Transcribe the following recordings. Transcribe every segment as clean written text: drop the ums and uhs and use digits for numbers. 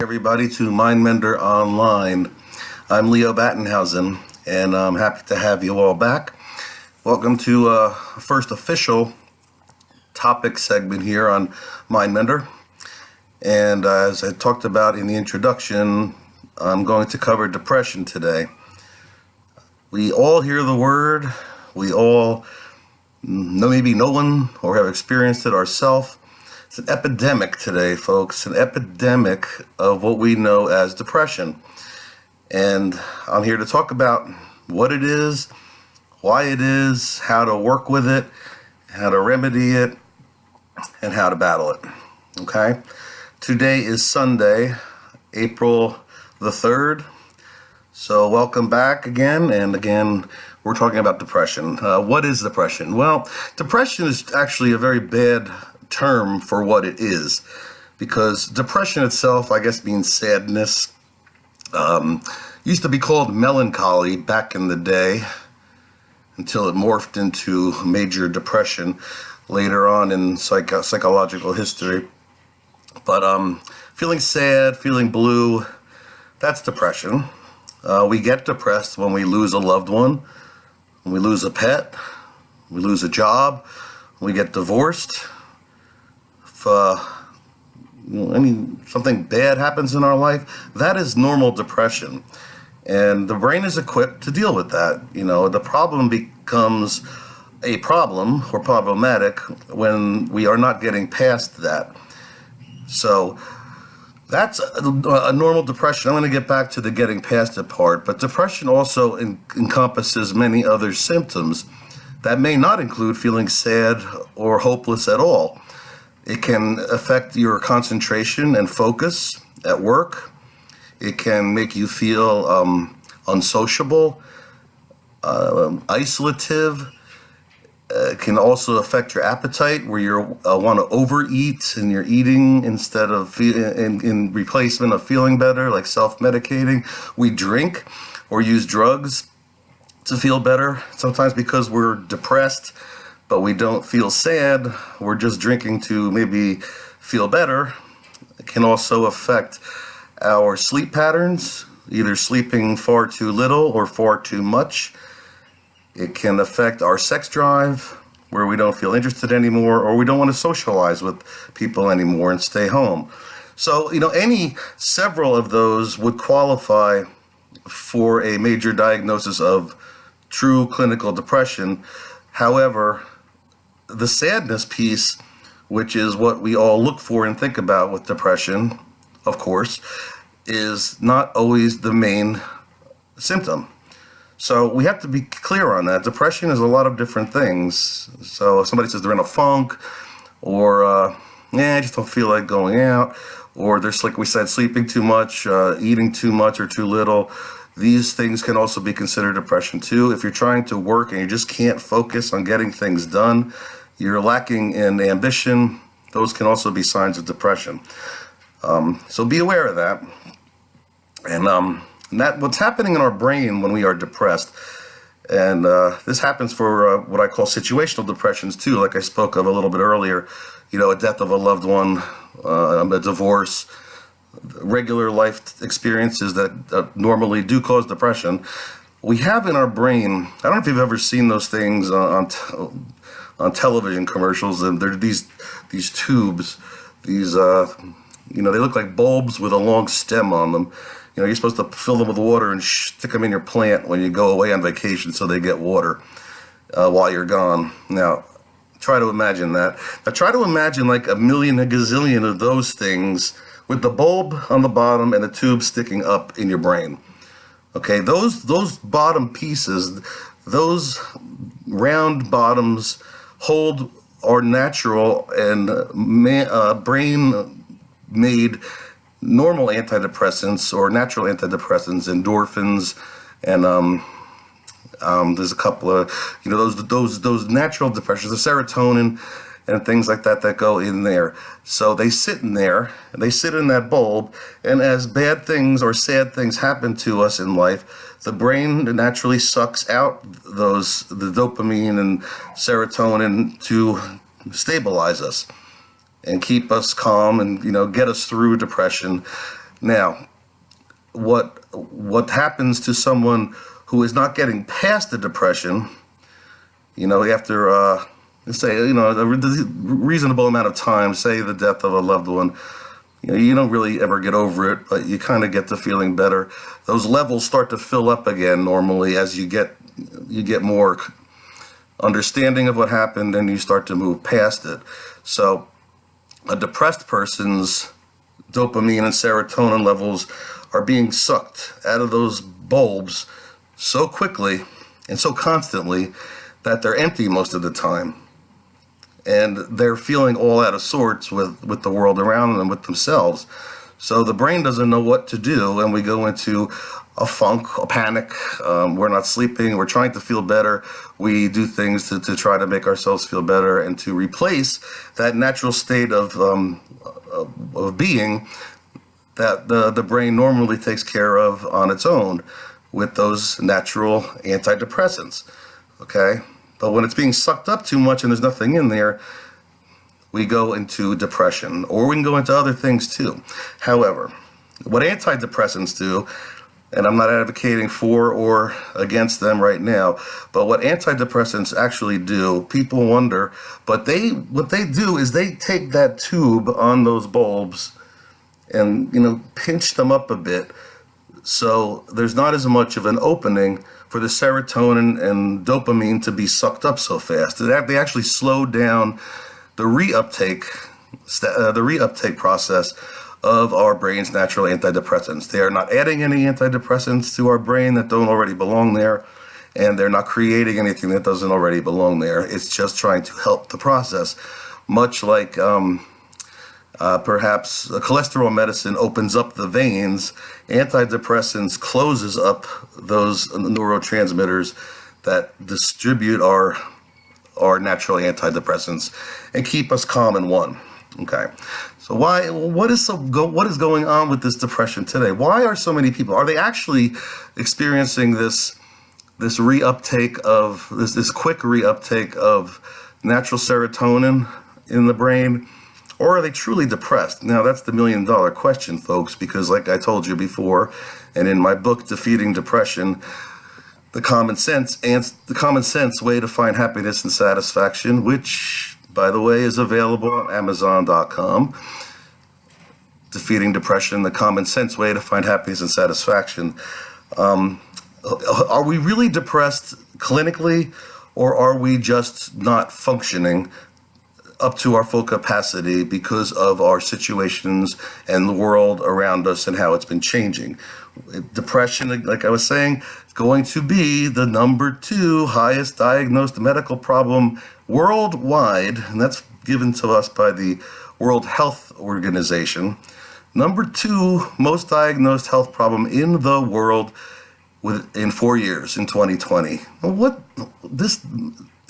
Everybody to Mindmender Online. I'm Leo Battenhausen, and I'm happy to have you all back. Welcome to first official topic segment here on Mindmender. And as I talked about in the introduction, I'm going to cover depression today. We all hear the word. We all know, maybe know one or have experienced it ourselves. It's an epidemic today, folks, an epidemic of what we know as depression. And I'm here to talk about what it is, why it is, how to work with it, how to remedy it, and how to battle it. Okay? Today is Sunday, April the 3rd. So welcome back again, and again, we're talking about depression. What is depression? Well, depression is actually a very bad term for what it is, because depression itself, I guess, means sadness. Used to be called melancholy back in the day until it morphed into major depression later on in psychological history. But feeling sad, feeling blue, that's depression. We get depressed when we lose a loved one, when we lose a pet, we lose a job, we get divorced. Something bad happens in our life, that is normal depression. And the brain is equipped to deal with that. The problem becomes a problem or problematic when we are not getting past that. So that's a normal depression. I'm going to get back to the getting past it part, but depression also encompasses many other symptoms that may not include feeling sad or hopeless at all. It can affect your concentration and focus at work. It can make you feel unsociable, isolative. It can also affect your appetite, where you want to overeat and you're eating instead of in replacement of feeling better, like self-medicating. We drink or use drugs to feel better, sometimes because we're depressed, but we don't feel sad. We're just drinking to maybe feel better. It can also affect our sleep patterns, either sleeping far too little or far too much. It can affect our sex drive, where we don't feel interested anymore, or we don't want to socialize with people anymore and stay home. So, several of those would qualify for a major diagnosis of true clinical depression. However, the sadness piece, which is what we all look for and think about with depression, of course, is not always the main symptom. So we have to be clear on that. Depression is a lot of different things. So if somebody says they're in a funk, or I just don't feel like going out, or they're, like we said, sleeping too much, eating too much or too little, these things can also be considered depression too. If you're trying to work and you just can't focus on getting things done, you're lacking in ambition, those can also be signs of depression. So be aware of that. And that what's happening in our brain when we are depressed, and this happens for what I call situational depressions too, like I spoke of a little bit earlier, a death of a loved one, a divorce, regular life experiences that normally do cause depression. We have in our brain, I don't know if you've ever seen those things on television commercials, and they're these tubes, these they look like bulbs with a long stem on them. You're supposed to fill them with water and stick them in your plant when you go away on vacation so they get water while you're gone. Now, try to imagine that. Now, try to imagine like a gazillion of those things with the bulb on the bottom and the tube sticking up in your brain. Okay, those bottom pieces, those round bottoms hold our natural and brain-made normal antidepressants or natural antidepressants, endorphins, and there's a couple of those natural depressants, the serotonin and things like that go in there. So they sit in there, and they sit in that bulb, and as bad things or sad things happen to us in life, the brain naturally sucks out the dopamine and serotonin to stabilize us and keep us calm and get us through depression. Now, what happens to someone who is not getting past the depression, after let's say, a reasonable amount of time, say the death of a loved one, you don't really ever get over it, but you kind of get to feeling better. Those levels start to fill up again normally as you get more understanding of what happened and you start to move past it. So a depressed person's dopamine and serotonin levels are being sucked out of those bulbs so quickly and so constantly that they're empty most of the time. And they're feeling all out of sorts with the world around them, with themselves. So the brain doesn't know what to do, and we go into a funk, a panic. We're not sleeping. We're trying to feel better. We do things to try to make ourselves feel better and to replace that natural state of being that the brain normally takes care of on its own with those natural antidepressants. Okay? But when it's being sucked up too much and there's nothing in there, we go into depression, or we can go into other things too. However, what antidepressants do, and I'm not advocating for or against them right now, but what antidepressants actually do, people wonder, but what they do is they take that tube on those bulbs and pinch them up a bit, so there's not as much of an opening for the serotonin and dopamine to be sucked up so fast. They actually slow down the reuptake process of our brain's natural antidepressants. They are not adding any antidepressants to our brain that don't already belong there, and they're not creating anything that doesn't already belong there. It's just trying to help the process, much like perhaps a cholesterol medicine opens up the veins. Antidepressants closes up those neurotransmitters that distribute our natural antidepressants and keep us calm and one. Okay, so what is going on with this depression today? Why are so many people? Are they actually experiencing this reuptake of this quick reuptake of natural serotonin in the brain? Or are they truly depressed? Now, that's the million-dollar question, folks, because like I told you before, and in my book, Defeating Depression, the common sense way to find happiness and satisfaction, which, by the way, is available on Amazon.com. Defeating Depression, the common sense way to find happiness and satisfaction. Are we really depressed clinically, or are we just not functioning up to our full capacity because of our situations and the world around us and how it's been changing? Depression, like I was saying, is going to be the number 2 highest diagnosed medical problem worldwide, and that's given to us by the World Health Organization. Number 2 most diagnosed health problem in the world in 4 years, in 2020.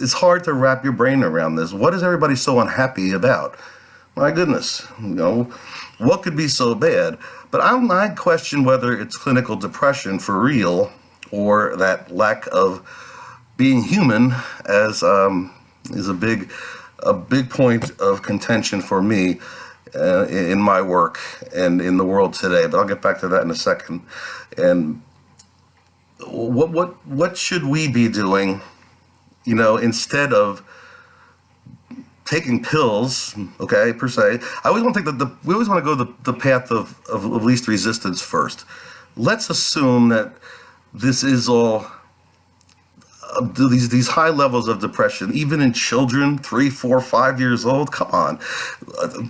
It's hard to wrap your brain around this. What is everybody so unhappy about? My goodness, what could be so bad? But I question whether it's clinical depression for real, or that lack of being human is a big point of contention for me in my work and in the world today. But I'll get back to that in a second. And what should we be doing? Instead of taking pills, okay, per se, I always want to we always want to go the path of least resistance first. Let's assume that this is all these high levels of depression, even in children, 3, 4, 5 years old. Come on,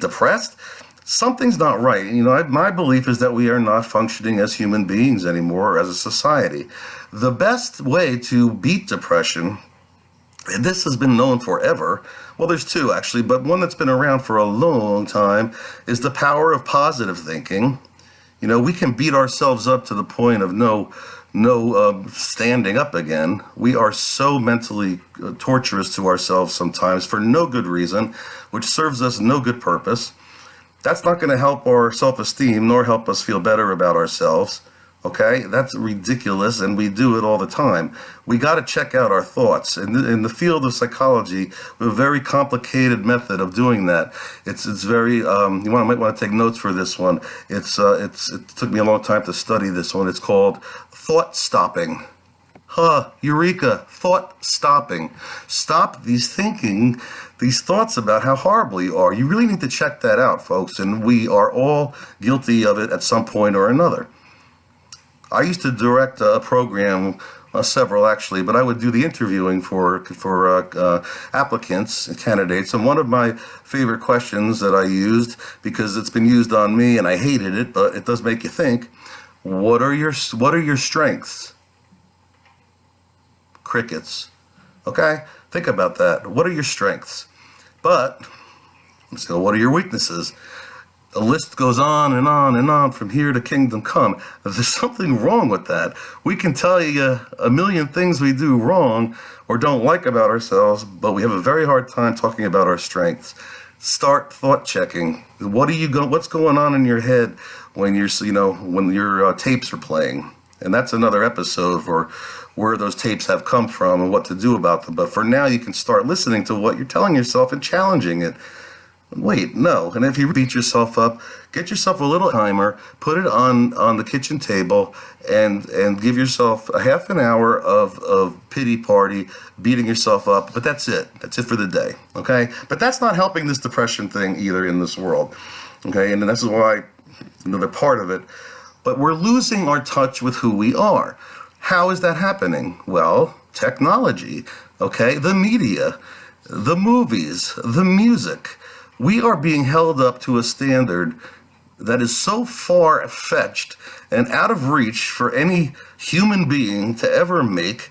depressed? Something's not right. My belief is that we are not functioning as human beings anymore, as a society. The best way to beat depression, and this has been known forever, well, there's 2 actually, but one that's been around for a long time, is the power of positive thinking. We can beat ourselves up to the point of no standing up again. We are so mentally torturous to ourselves sometimes for no good reason, which serves us no good purpose. That's not going to help our self-esteem nor help us feel better about ourselves. Okay, that's ridiculous, and we do it all the time. We got to check out our thoughts. In the field of psychology, we have a very complicated method of doing that. It's very might want to take notes for this one. It took me a long time to study this one. It's called thought stopping. Eureka, thought stopping. Stop these thoughts about how horrible you are. You really need to check that out, folks, and we are all guilty of it at some point or another. I used to direct a program, several actually, but I would do the interviewing for applicants and candidates. And one of my favorite questions that I used, because it's been used on me and I hated it, but it does make you think, what are your strengths? Crickets. Okay? Think about that. What are your strengths? But, so what are your weaknesses? The list goes on and on and on from here to kingdom come. There's something wrong with that. We can tell you a million things we do wrong or don't like about ourselves, but we have a very hard time talking about our strengths. Start thought checking. What's going on in your head when your tapes are playing? And that's another episode for where those tapes have come from and what to do about them. But for now, you can start listening to what you're telling yourself and challenging it. Wait, no. And if you beat yourself up, get yourself a little timer, put it on the kitchen table, and give yourself a half an hour of pity party, beating yourself up. But that's it. That's it for the day. Okay? But that's not helping this depression thing either in this world. Okay? And this is why another part of it. But we're losing our touch with who we are. How is that happening? Well, technology. Okay? The media, the movies, the music. We are being held up to a standard that is so far-fetched and out of reach for any human being to ever make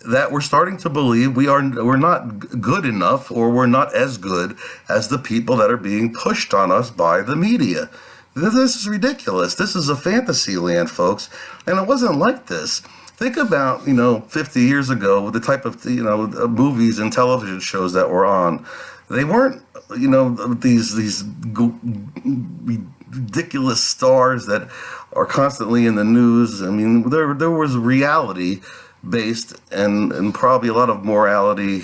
that we're starting to believe we're not good enough, or we're not as good as the people that are being pushed on us by the media. This is ridiculous. This is a fantasy land, folks, and it wasn't like this. Think about, 50 years ago, the type of, movies and television shows that were on. They weren't, these ridiculous stars that are constantly in the news. I mean, there was reality based and probably a lot of morality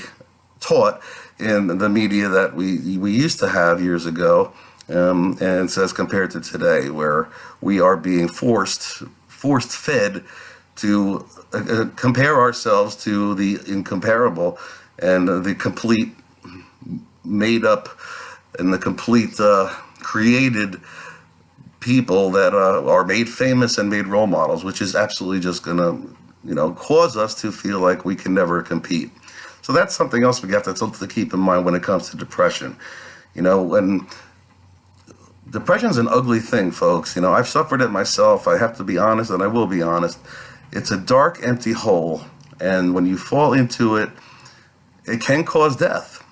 taught in the media that we used to have years ago, and as compared to today, where we are being forced fed to compare ourselves to the incomparable and the complete made up and the complete created people that are made famous and made role models, which is absolutely just going to cause us to feel like we can never compete. So that's something else we have to keep in mind when it comes to depression. When depression is an ugly thing, folks. I've suffered it myself. I have to be honest, and I will be honest. It's a dark, empty hole, and when you fall into it, it can cause death.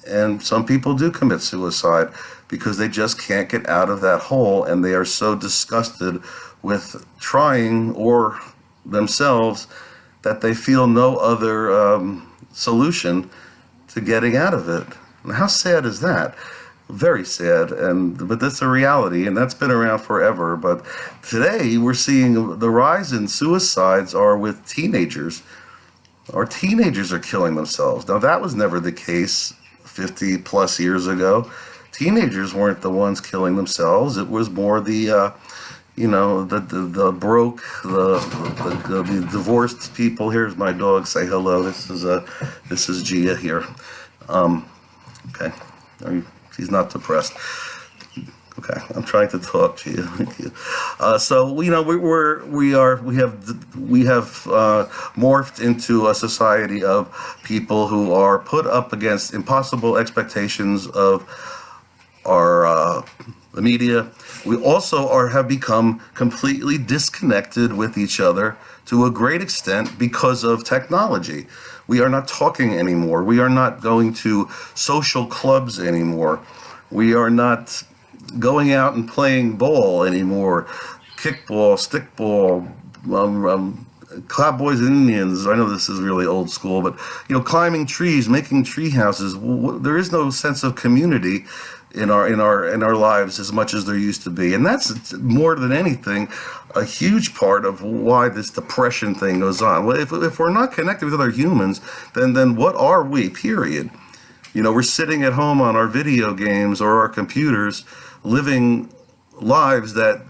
And some people do commit suicide because they just can't get out of that hole, and they are so disgusted with trying or themselves that they feel no other solution to getting out of it. And how sad is that? Very sad, but that's a reality, and that's been around forever. But today we're seeing the rise in suicides are with teenagers. Our teenagers are killing themselves. Now that was never the case 50 plus years ago. Teenagers weren't the ones killing themselves. It was more the broke, the divorced people. Here's my dog. Say hello. This is Gia here. Okay. She's not depressed. Okay, I'm trying to talk to you. Thank you. So we have morphed into a society of people who are put up against impossible expectations of our the media. We also have become completely disconnected with each other to a great extent because of technology. We are not talking anymore. We are not going to social clubs anymore. We are not going out and playing ball anymore, kickball, stickball, cowboys and Indians. I know this is really old school, but climbing trees, making tree houses. There is no sense of community in our lives as much as there used to be. And that's more than anything a huge part of why this depression thing goes on. Well, if we're not connected with other humans, then what are we, period? We're sitting at home on our video games or our computers living lives that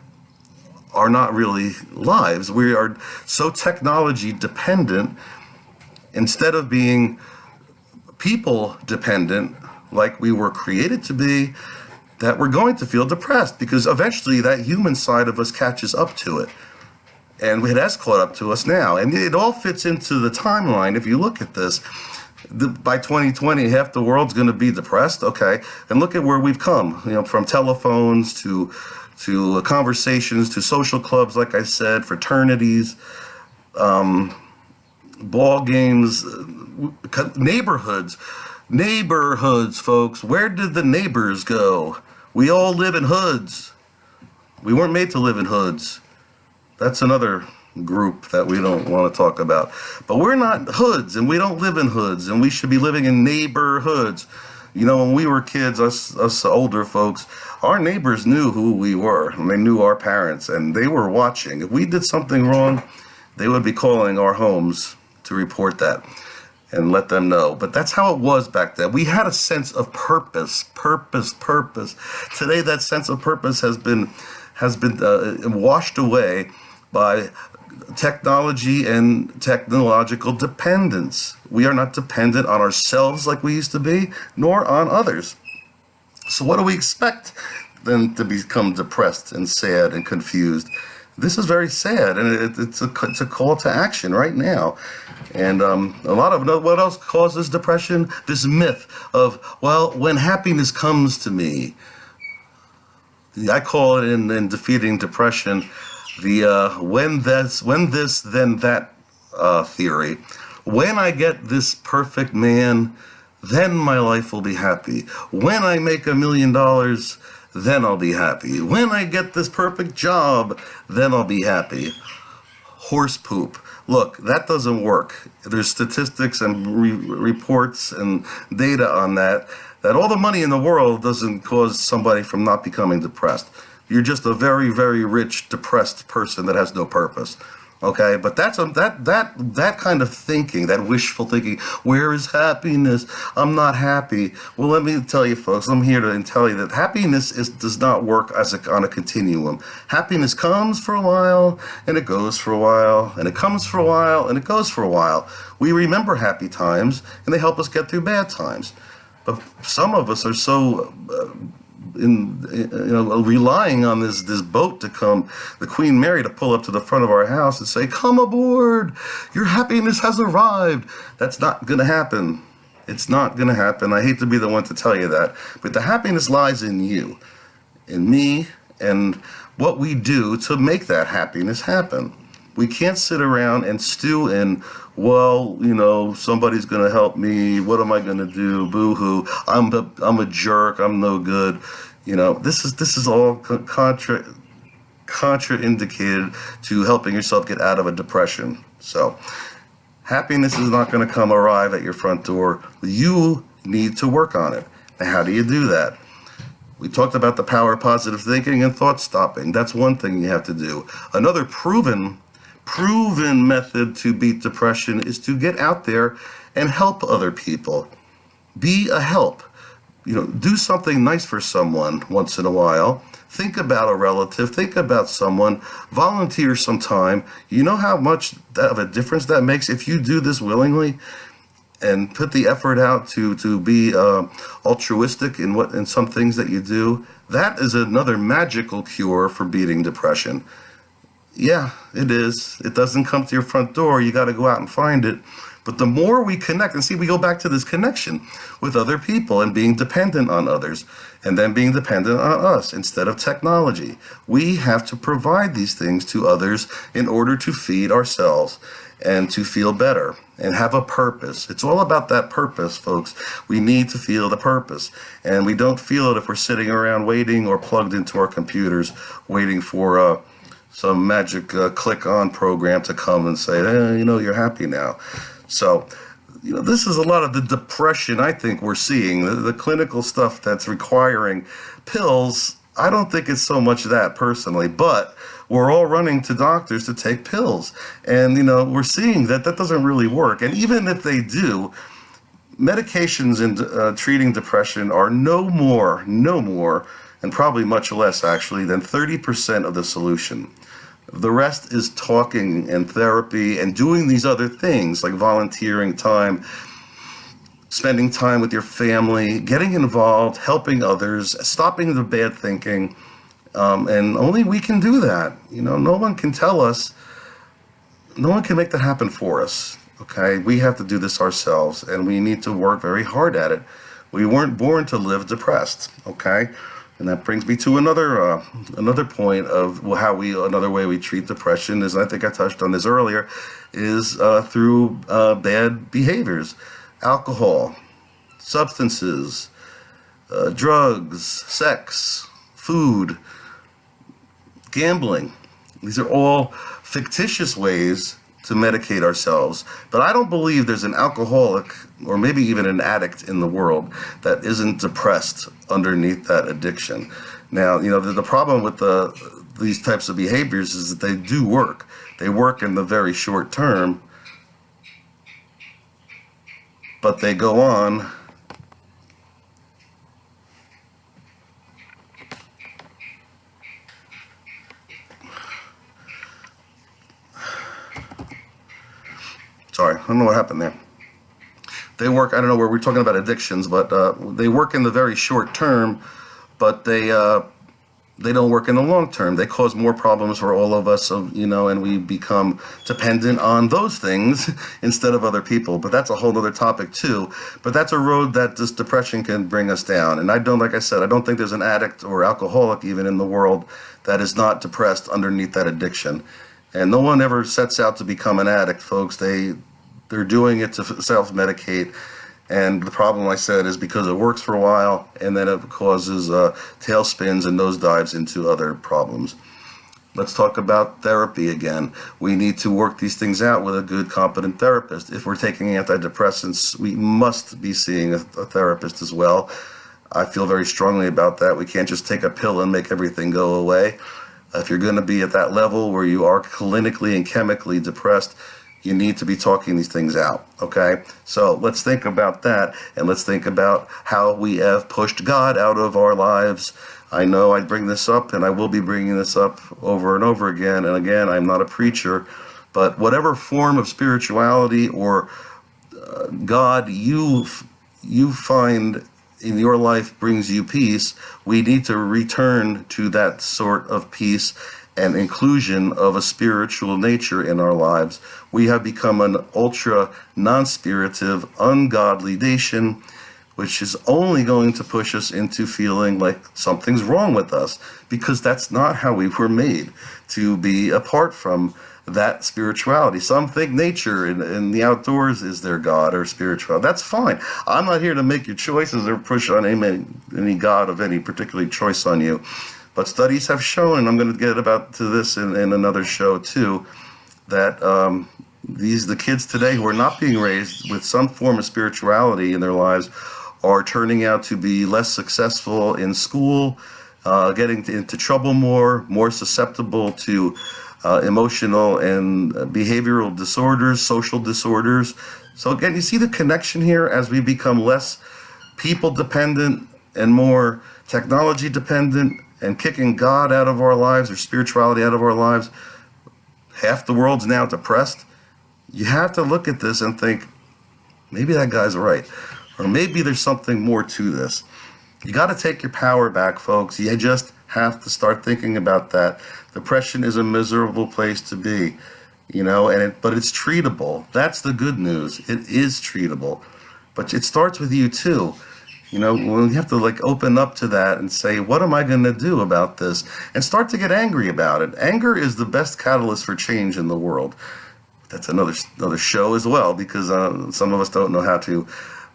are not really lives. We are so technology dependent instead of being people dependent like we were created to be, that we're going to feel depressed because eventually that human side of us catches up to it. And it has caught up to us now. And it all fits into the timeline. If you look at this, by 2020, half the world's going to be depressed. Okay. And look at where we've come, from telephones to conversations, to social clubs, like I said, fraternities, ball games, neighborhoods, folks. Where did the neighbors go? We all live in hoods. We weren't made to live in hoods. That's another group that we don't want to talk about. But we're not hoods, and we don't live in hoods, and we should be living in neighborhoods. When we were kids, us older folks, our neighbors knew who we were, and they knew our parents, and they were watching. If we did something wrong, they would be calling our homes to report that and let them know. But that's how it was back then. We had a sense of purpose. Today, that sense of purpose has been washed away by technology and technological dependence. We are not dependent on ourselves like we used to be, nor on others. So what do we expect then to become depressed and sad and confused? This is very sad, and it's a call to action right now. And a lot of what else causes depression? This myth of, well, when happiness comes to me. I call it in Defeating Depression the when this then that theory. When I get this perfect man, then my life will be happy. When I make $1 million, then I'll be happy. When I get this perfect job, then I'll be happy. Horse poop. Look, that doesn't work. There's statistics and reports and data on that all the money in the world doesn't cause somebody from not becoming depressed. You're just a very, very rich, depressed person that has no purpose. Okay, but that's that kind of thinking, that wishful thinking. Where is happiness? I'm not happy. Well, let me tell you, folks. I'm here to tell you that happiness does not work on a continuum. Happiness comes for a while, and it goes for a while, and it comes for a while, and it goes for a while. We remember happy times, and they help us get through bad times. But some of us are so relying on this boat to come, the Queen Mary to pull up to the front of our house and say, "Come aboard, your happiness has arrived." That's not going to happen. It's not going to happen. I hate to be the one to tell you that, but the happiness lies in you, in me, and what we do to make that happiness happen. We can't sit around and stew in, well, somebody's going to help me. What am I going to do? Boo-hoo. I'm a jerk. I'm no good. This is all contraindicated to helping yourself get out of a depression. So happiness is not going to arrive at your front door. You need to work on it. Now, how do you do that? We talked about the power of positive thinking and thought stopping. That's one thing you have to do. Another proven method to beat depression is to get out there and help other people. Be a help. Do something nice for someone once in a while. Think about a relative. Think about someone. Volunteer some time. You know how much of a difference that makes if you do this willingly and put the effort out to be altruistic in some things that you do. That is another magical cure for beating depression. Yeah, it is. It doesn't come to your front door. You got to go out and find it. But the more we connect, and see, we go back to this connection with other people and being dependent on others, and then being dependent on us instead of technology. We have to provide these things to others in order to feed ourselves and to feel better and have a purpose. It's all about that purpose, folks. We need to feel the purpose. And we don't feel it if we're sitting around waiting or plugged into our computers waiting for some magic click-on program to come and say, you're happy now. So this is a lot of the depression I think we're seeing. The clinical stuff that's requiring pills, I don't think it's so much that personally, but we're all running to doctors to take pills. And, we're seeing that doesn't really work. And even if they do, medications in treating depression are no more, and probably much less actually, than 30% of the solution. The rest is talking and therapy and doing these other things like volunteering time, spending time with your family, getting involved, helping others, stopping the bad thinking. And only we can do that. No one can tell us, no one can make that happen for us. Okay, we have to do this ourselves, and we need to work very hard at it. We weren't born to live depressed. Okay, and that brings me to another point of another way we treat depression is, and I think I touched on this earlier, is through bad behaviors, alcohol, substances, drugs, sex, food, gambling. These are all fictitious ways to medicate ourselves. But I don't believe there's an alcoholic or maybe even an addict in the world that isn't depressed underneath that addiction. Now, the problem with these types of behaviors is that they do work. They work in the very short term, but they go on Sorry, I don't know what happened there. They work, I don't know where we're talking about addictions, but they work in the very short term, but they don't work in the long term. They cause more problems for all of us, and we become dependent on those things instead of other people. But that's a whole other topic too. But that's a road that this depression can bring us down. And like I said, I don't think there's an addict or alcoholic even in the world that is not depressed underneath that addiction. And no one ever sets out to become an addict, folks. They're doing it to self-medicate. And the problem, I said, is because it works for a while, and then it causes tailspins and nosedives into other problems. Let's talk about therapy again. We need to work these things out with a good, competent therapist. If we're taking antidepressants, we must be seeing a therapist as well. I feel very strongly about that. We can't just take a pill and make everything go away. If you're going to be at that level where you are clinically and chemically depressed, you need to be talking these things out, okay? So let's think about that, and let's think about how we have pushed God out of our lives. I know I bring this up, and I will be bringing this up over and over again. And again, I'm not a preacher, but whatever form of spirituality or God you find in your life brings you peace, we need to return to that sort of peace and inclusion of a spiritual nature in our lives. We have become an ultra non-spiritive, ungodly nation, which is only going to push us into feeling like something's wrong with us, because that's not how we were made to be apart from that spirituality. Some think nature and the outdoors is their God or spirituality. That's fine. I'm not here to make your choices or push on any God of any particular choice on you. But studies have shown, and I'm going to get to this in another show too, that the kids today who are not being raised with some form of spirituality in their lives are turning out to be less successful in school, getting into trouble more susceptible to emotional and behavioral disorders, social disorders. So again, you see the connection here as we become less people dependent and more technology dependent and kicking God out of our lives or spirituality out of our lives. Half the world's now depressed. You have to look at this and think, maybe that guy's right. Or maybe there's something more to this. You got to take your power back, folks. You just have to start thinking about that. Depression is a miserable place to be, but it's treatable. That's the good news. It is treatable. But it starts with you too. When you have to open up to that and say, what am I going to do about this? And start to get angry about it. Anger is the best catalyst for change in the world. That's another show as well, because some of us don't know how to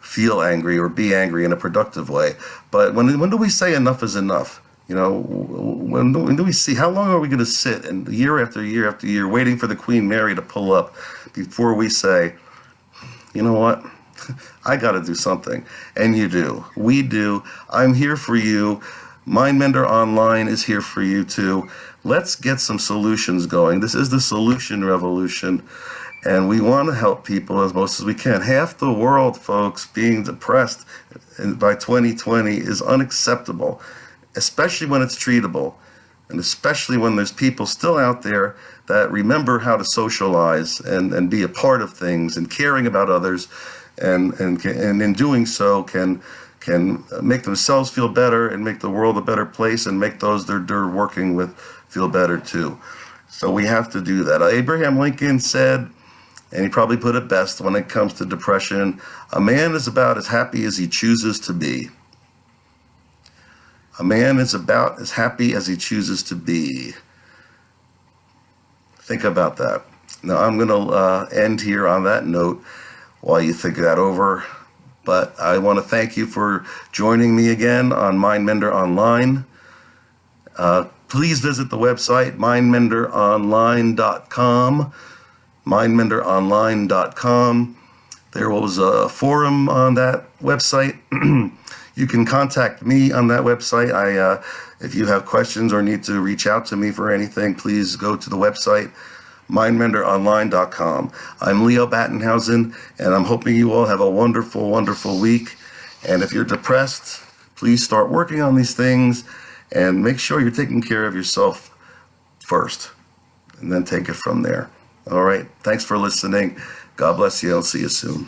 feel angry or be angry in a productive way. But when do we say enough is enough? When do we see, how long are we going to sit and year after year after year waiting for the Queen Mary to pull up before we say, you know what? I got to do something. And you do. We do. I'm here for you. Mindmender Online is here for you too. Let's get some solutions going. This is the solution revolution. And we want to help people as most as we can. Half the world, folks, being depressed by 2020 is unacceptable, especially when it's treatable. And especially when there's people still out there that remember how to socialize and be a part of things and caring about others, and in doing so can make themselves feel better and make the world a better place and make those they're working with feel better too. So we have to do that. Abraham Lincoln said, and he probably put it best when it comes to depression, a man is about as happy as he chooses to be. A man is about as happy as he chooses to be. Think about that. Now, I'm going to end here on that note while you think that over. But I want to thank you for joining me again on Mindmender Online. Please visit the website, mindmenderonline.com. mindmenderonline.com. There was a forum on that website. You can contact me on that website. If you have questions or need to reach out to me for anything, please go to the website, mindmenderonline.com. I'm Leo Battenhausen, and I'm hoping you all have a wonderful, wonderful week. And if you're depressed, please start working on these things and make sure you're taking care of yourself first, and then take it from there. All right. Thanks for listening. God bless you. I'll see you soon.